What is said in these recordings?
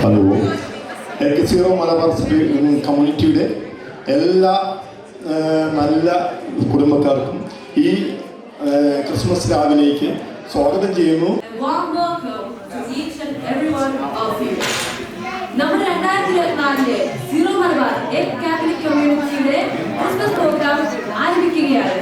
Hello, zero Malabar കമ്മ്യൂണിറ്റിയുടെ എല്ലാ നല്ല കുടുംബക്കാർക്കും ഈ ക്രിസ്മസ് രാവിലേക്ക് സ്വാഗതം ചെയ്യുന്നു. നമ്മുടെ 2024 സീറോ മലബാർ കാത്തലിക് കമ്മ്യൂണിറ്റിയുടെ ക്രിസ്മസ് പ്രോഗ്രാം ആരംഭിക്കുകയാണ്.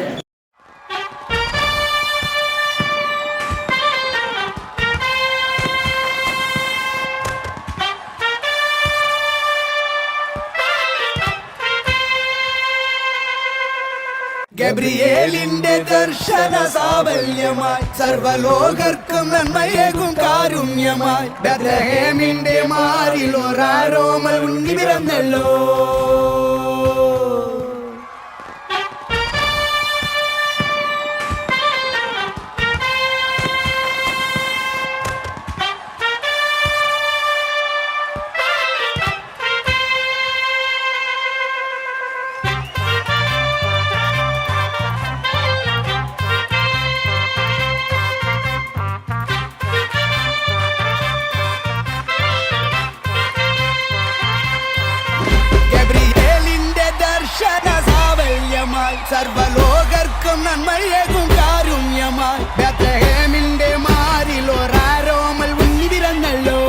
ഗബ്രിയേലിന്റെ ദർശന സാവല്യമായി സർവലോകർക്കും നന്മയേകും കാരുണ്യമായി ബെത്ലഹേമിന്റെ മാറിൽ ഒരാരോമൽ ഉണ്ണി പിറന്നല്ലോ. സർവലോകർക്കും നന്മയേകും കാരുണ്യമായി ബെത്ലഹേമിന്റെ മാറിൽ ഒരാരോമൽ ഉണ്ണി പിറന്നല്ലോ.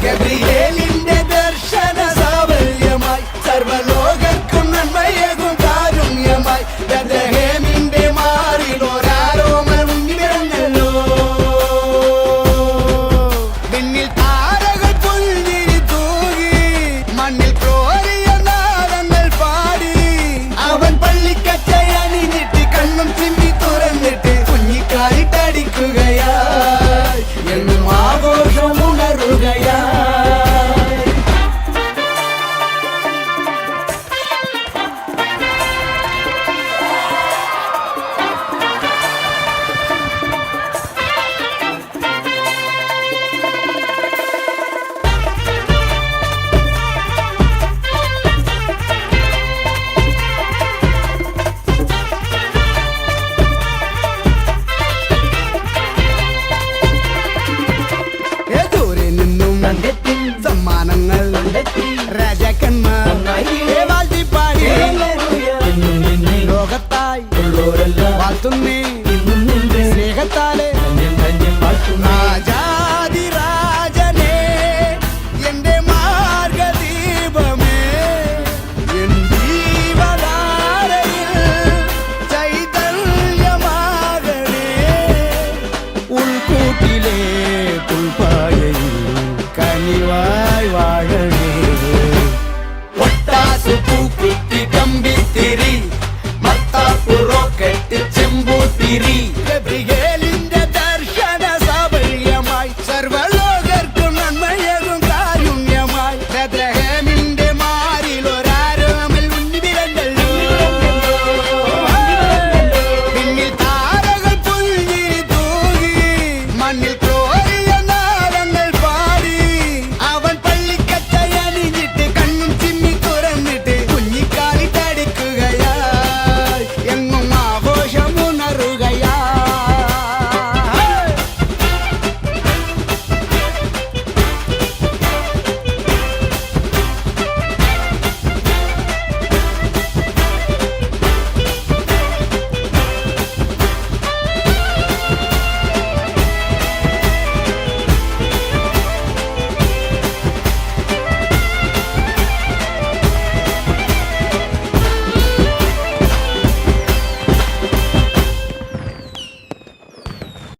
ഗബ്രിയേലിന്റെ ദർശന സാവല്യമായി സർവലോകർക്കും നന്മയേകും കാരുണ്യമായി ബെത്ലഹേമിന്റെ മാറിൽ ഒരാരോമൽ ഉണ്ണി പിറന്നല്ലോ. പിന്നിൽ താരകൾ പുൽവിരി തൂകി മണ്ണിൽ കണ്ണും ചിമ്മി തുറന്നിട്ട് കുഞ്ഞിക്കാലിട്ടടിക്കുകയായി എന്നും ആഘോഷം ഉണരുകയായി. സമ്മാനങ്ങൾ രാജാക്കന്മാർ വാഴ്ത്തിപ്പാടി ലോകത്തായി വാഴ്ത്തുന്നേ